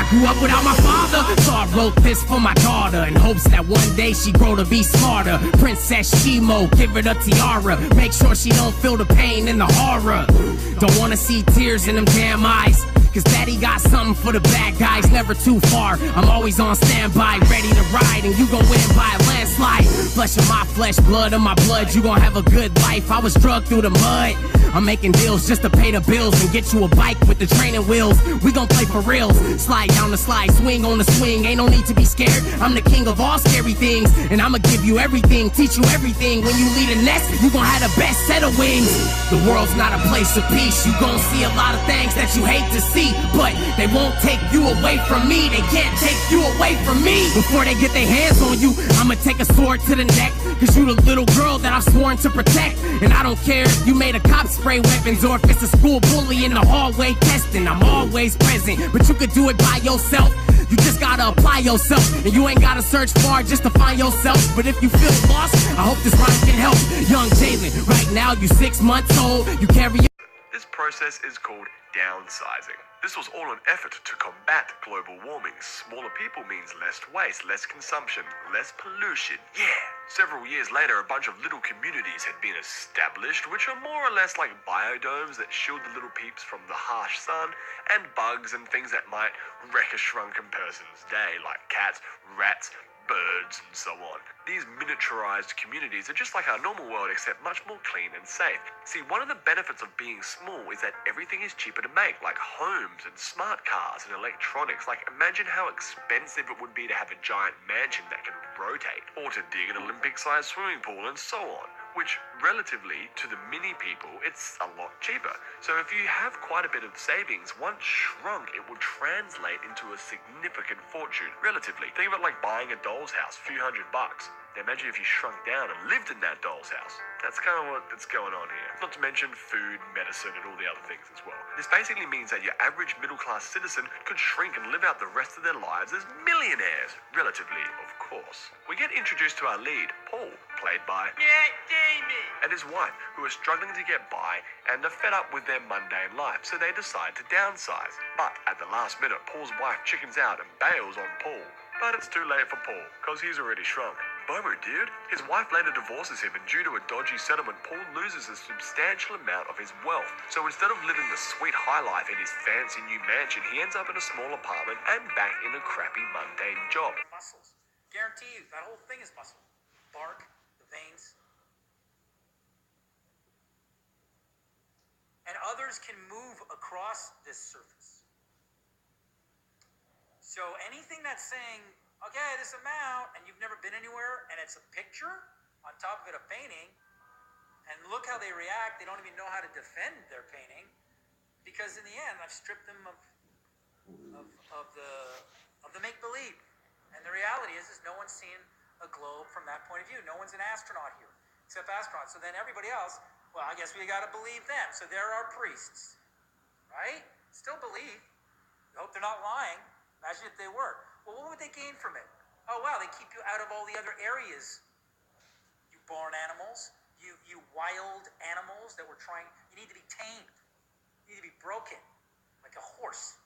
grew up without my father, so I wrote this for my daughter in hopes that one day she grow to be smarter. Princess Shimo, give her the tiara, make sure she don't feel the pain and the horror. Don't wanna see tears in them damn eyes, cause daddy got something for the bad guys, never too far. I'm always on standby, ready to ride, and you gon' win by a landslide. Flesh of my flesh, blood of my blood, you gon' have a good life. I was drugged through the mud. I'm making deals just to pay the bills and get you a bike with the training wheels. We gon' play for reals. Slide down the slide, swing on the swing. Ain't no need to be scared. I'm the king of all scary things, and I'ma give you everything, teach you everything. When you lead a nest, you gon' have the best set of wings. The world's not a place of peace. You gon' see a lot of things that you hate to see, but they won't take you away from me. They can't take you away from me. Before they get their hands on you, I'ma take a sword to the neck, cause you the little girl that I've sworn to protect. And I don't care if you made a cop spray weapons or if it's a school bully in the hallway testing. I'm always present, but you could do it by yourself. You just gotta apply yourself, and you ain't gotta search far just to find yourself. But if you feel lost, I hope this rhyme can help. Young Jalen, right now you 6 months old, you carry. This process is called downsizing. This was all an effort to combat global warming. Smaller people means less waste, less consumption, less pollution. Yeah! Several years later, a bunch of little communities had been established, which are more or less like biodomes that shield the little peeps from the harsh sun and bugs and things that might wreck a shrunken person's day, like cats, rats, birds, and so on. These miniaturized communities are just like our normal world, except much more clean and safe. See, one of the benefits of being small is that everything is cheaper to make, like homes and smart cars and electronics. Like, imagine how expensive it would be to have a giant mansion that can rotate, or to dig an Olympic-sized swimming pool, and so on. Which, relatively to the mini people, it's a lot cheaper. So if you have quite a bit of savings, once shrunk, it will translate into a significant fortune, relatively. Think of it like buying a doll's house, a few $100. Now imagine if you shrunk down and lived in that doll's house. That's kind of what's going on here. Not to mention food, medicine, and all the other things as well. This basically means that your average middle-class citizen could shrink and live out the rest of their lives as millionaires. Relatively, of course. We get introduced to our lead, Paul, played by Matt Damon, and his wife, who are struggling to get by and are fed up with their mundane life, so they decide to downsize. But at the last minute, Paul's wife chickens out and bails on Paul. But it's too late for Paul, cause he's already shrunk. Bummer, dude. His wife later divorces him, and due to a dodgy settlement, Paul loses a substantial amount of his wealth. So instead of living the sweet high life in his fancy new mansion, he ends up in a small apartment and back in a crappy mundane job. muscles. Guarantee you, that whole thing is muscle. Bark, the veins. And others can move across this surface. So anything that's saying, okay, this amount, and you've never been anywhere, and it's a picture on top of it, a painting, and look how they react. They don't even know how to defend their painting, because in the end, I've stripped them of the make-believe. And the reality is no one's seen a globe from that point of view. No one's an astronaut here, except astronauts. So then everybody else, well, I guess we got to believe them. So there are priests, right? Still believe. I hope they're not lying. Imagine if they were. Well, what would they gain from it? Oh, wow, they keep you out of all the other areas. You barn animals, you wild animals that were trying, you need to be tamed. You need to be broken, like a horse.